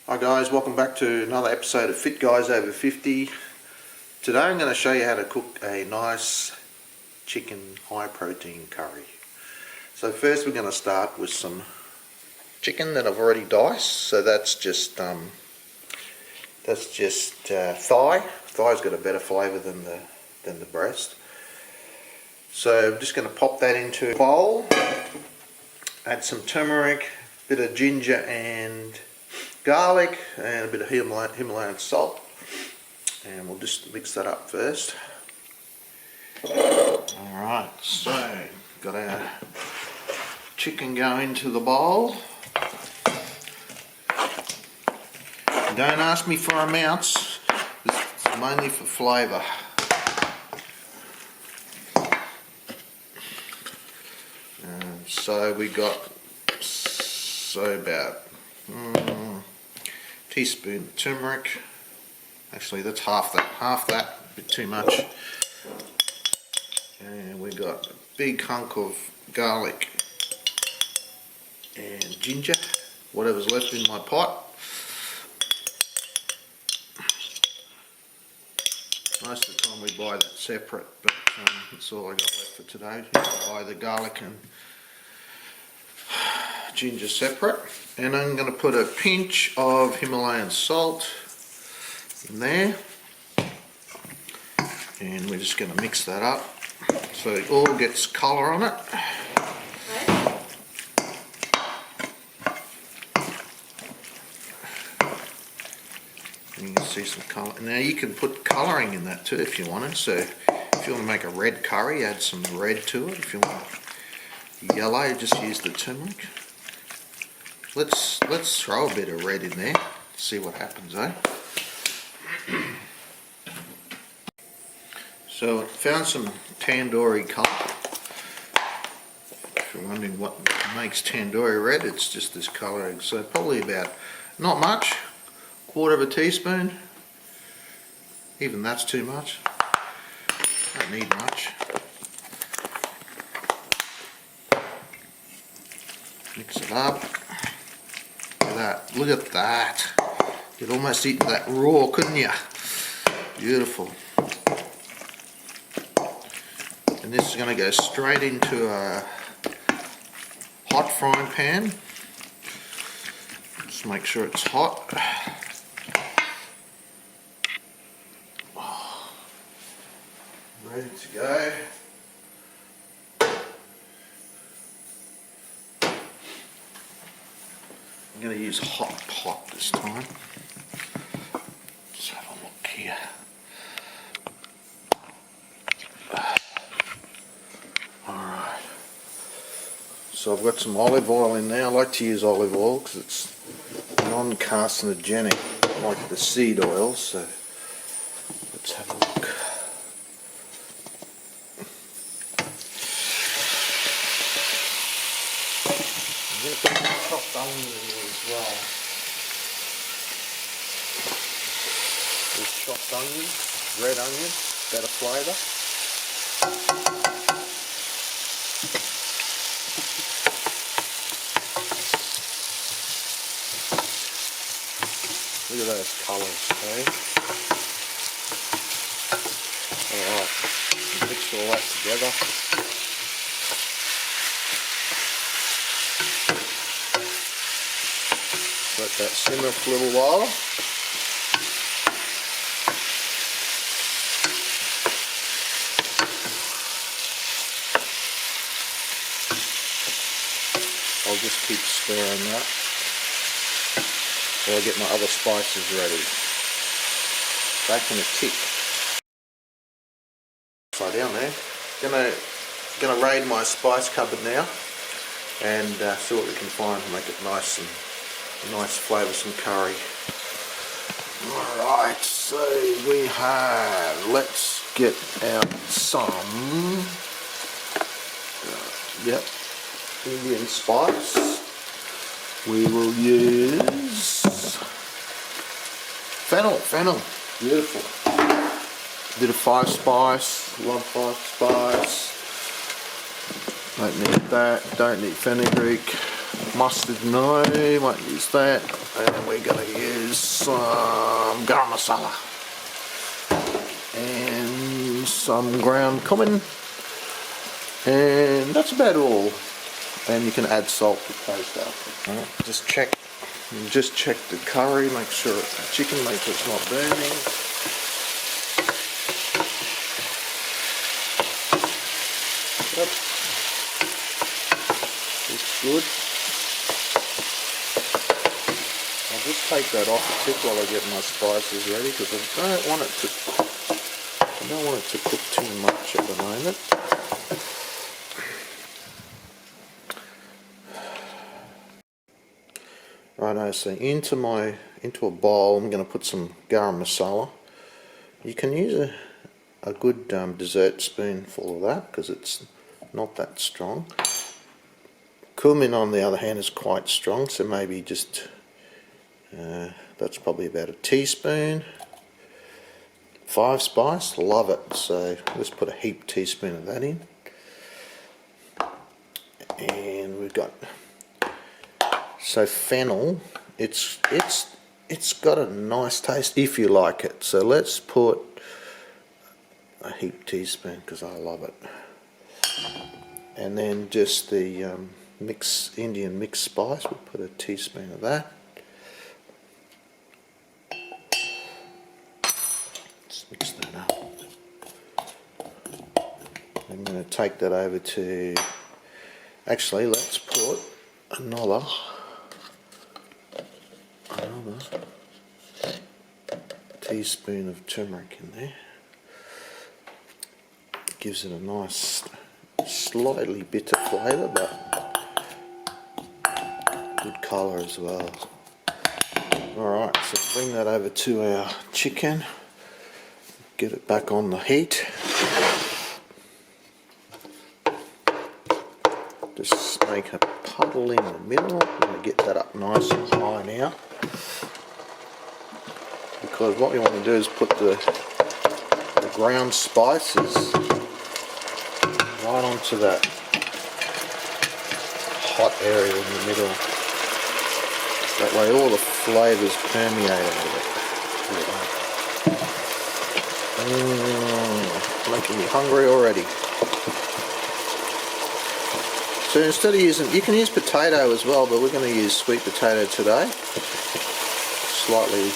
Hi guys, welcome back to another episode of Fit Guys Over 50. Today I'm going to show you how to cook a nice chicken high protein curry. So first we're going to start with some chicken that I've already diced. So that's just thigh. Thigh's got a better flavour than the breast. So I'm just going to pop that into a bowl. Add some turmeric, bit of ginger and garlic, and a bit of Himalayan salt, and we'll just mix that up first. Alright, so got our chicken going into the bowl. Don't ask me for amounts, this is mainly for flavour. And so we got about teaspoon turmeric. Actually, that's half that, a bit too much. And we got a big hunk of garlic and ginger, whatever's left in my pot. Most of the time we buy that separate, but that's all I got left for today. I buy the garlic and ginger separate, and I'm going to put a pinch of Himalayan salt in there, and we're just going to mix that up so it all gets colour on it. You can see some colour. Now you can put colouring in that too if you want to. So if you want to make a red curry, add some red to it. If you want yellow, just use the turmeric. Let's throw a bit of red in there, see what happens, eh? So I found some tandoori colour. If you're wondering what makes tandoori red, it's just this colouring. So probably about, not much, quarter of a teaspoon. Even that's too much. Don't need much. Mix it up. Look at that. You'd almost eat that raw, couldn't you? Beautiful. And this is going to go straight into a hot frying pan. Just make sure it's hot. Ready to go. I'm going to use a hot pot this time. Let's have a look here. Alright. So I've got some olive oil in there. I like to use olive oil because it's non-carcinogenic, like the seed oil. So let's have a look. I'm going to put some chopped onion in there as well. There's chopped onion, red onion, better flavour. Look at those colours, okay? Alright, mix all that together. Let that simmer for a little while. I'll just keep stirring that while I get my other spices ready. Back in a tick. Upside down there. Gonna raid my spice cupboard now and see what we can find to make it nice and nice flavoursome curry. Alright, so we have, let's get out some Indian spice. We will use fennel, beautiful. Bit of 5 spice, love 5 spice. Don't need that, don't need fenugreek. Mustard, no, won't use that. And we're going to use some garam masala and some ground cumin, and that's about all. And you can add salt to taste after. Right, just check the curry, make sure the chicken, make sure it's not burning. Yep. It's good. I'll just take that off the tip while I get my spices ready, because I don't want it to cook too much at the moment. Righto, so into a bowl I'm going to put some garam masala. You can use a good dessert spoonful of that, because it's not that strong. Cumin, on the other hand, is quite strong, so maybe just that's probably about a teaspoon. 5 spice, love it, so let's put a heaped teaspoon of that in. And we've got fennel. It's got a nice taste if you like it. So let's put a heaped teaspoon, because I love it. And then just the Indian mixed spice, we'll put a teaspoon of that. Let's mix that up. I'm going to take that over to, actually let's put another teaspoon of turmeric in there. Gives it a nice, slightly bitter flavour, but good colour as well. Alright, so bring that over to our chicken, get it back on the heat. Just make a puddle in the middle. I'm going to get that up nice and high now, because what we want to do is put the ground spices right onto that hot area in the middle. That way all the flavours permeate over it. Making me hungry already. So instead of using, you can use potato as well, but we're going to use sweet potato today. Slightly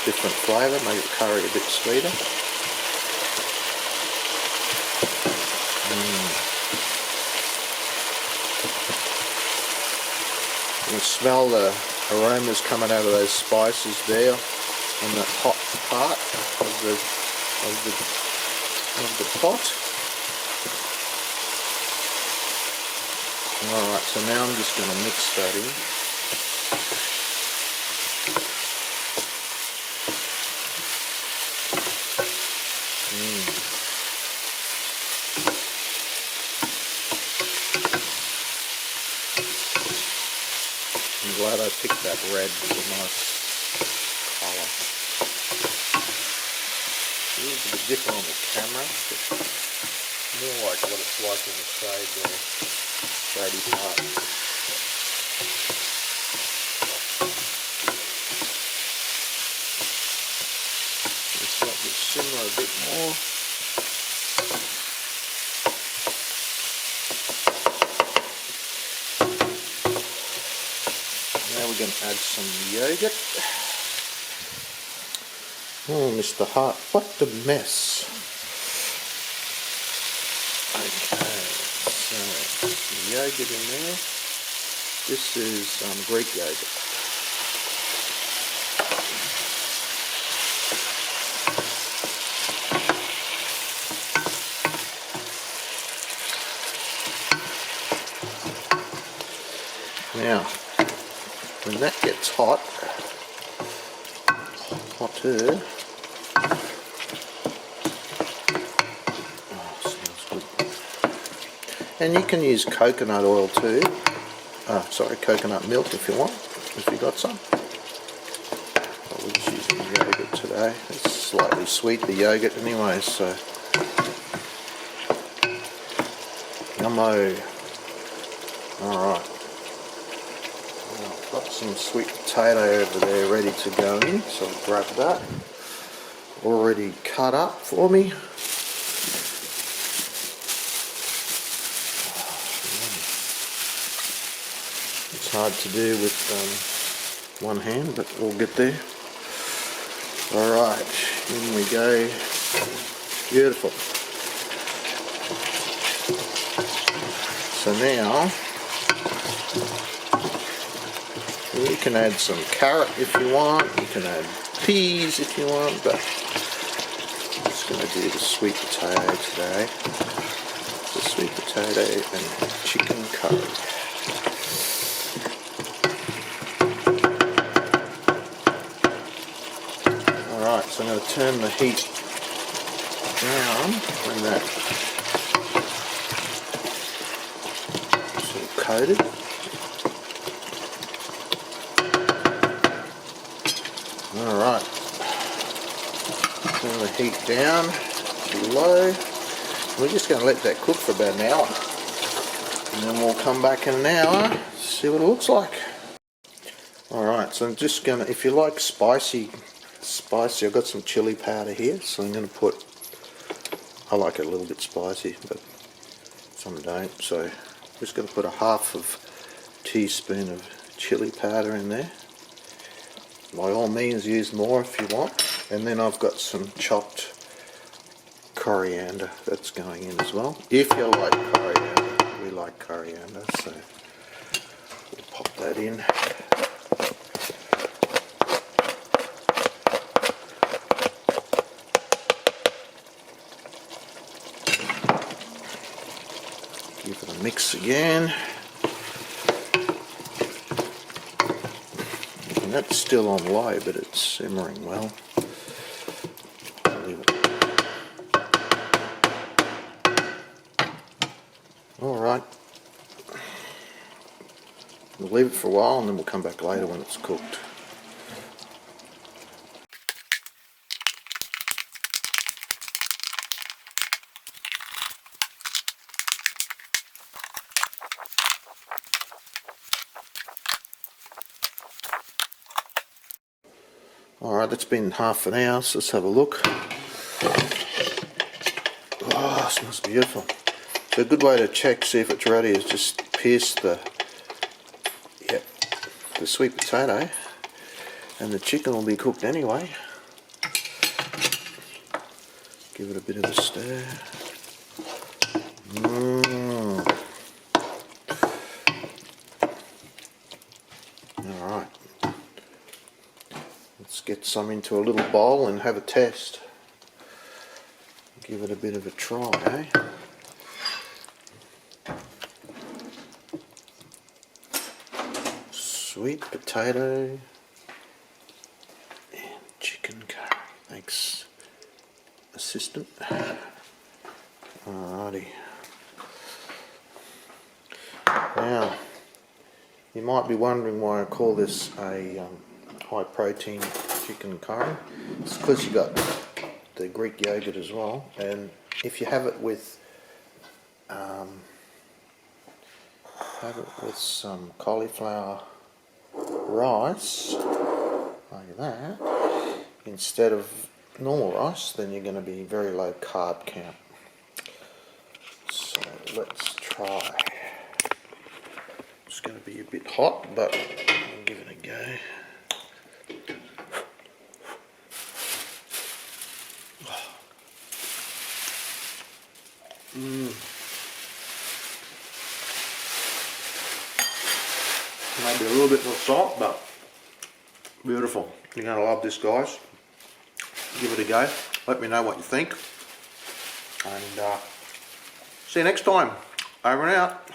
different flavour, make the curry a bit sweeter. You can smell the aromas coming out of those spices there in that hot part of the pot. Alright, so now I'm just going to mix that in. I'm glad I picked that red, it's a nice colour. It is a bit different on the camera, but more like what it's like in the shade there, shady part. Just let this simmer a bit more. Now we're going to add some yogurt. Oh, Mr. Hart, what a mess. Okay, so some yogurt in there. This is Greek yogurt. Now, when that gets hot, hotter, oh, smells good. And you can use coconut oil too. Sorry, coconut milk if you want, if you got some. But we're just using yogurt today. It's slightly sweet, the yogurt anyway, so. Yummo. Alright. some sweet potato over there ready to go in, so I'll grab that. Already cut up for me. It's hard to do with one hand, but we'll get there. Alright, in we go. Beautiful. So now you can add some carrot if you want, you can add peas if you want, but I'm just going to do the sweet potato today. The sweet potato and chicken curry. Alright, so I'm going to turn the heat down when that sort of coated. Alright, turn the heat down to low. We're just going to let that cook for about an hour, and then we'll come back in an hour, see what it looks like. Alright, so I'm just going to, if you like spicy, I've got some chili powder here, so I'm going to put, I like it a little bit spicy, but some don't, so I'm just going to put a half of teaspoon of chili powder in there. By all means use more if you want, and then I've got some chopped coriander that's going in as well, if you like coriander. We like coriander, so we'll pop that in. Give it a mix again. And that's still on low, but it's simmering well. Alright. We'll leave it for a while and then we'll come back later when it's cooked. Alright, that's been half an hour, so let's have a look. Oh, it smells beautiful. So a good way to check, see if it's ready, is just pierce the sweet potato, and the chicken will be cooked anyway. Give it a bit of a stir. Alright. Let's get some into a little bowl and have a test. Give it a bit of a try, eh? Sweet potato and chicken curry. Thanks, assistant. Alrighty. Now, you might be wondering why I call this a high protein chicken curry. It's because you got the Greek yogurt as well, and if you have it with some cauliflower rice like that instead of normal rice, then you're going to be very low carb count. So let's try. It's going to be a bit hot, but I'll give it a go. Maybe a little bit more salt, but beautiful. You're going to love this, guys. Give it a go. Let me know what you think. And see you next time. Over and out.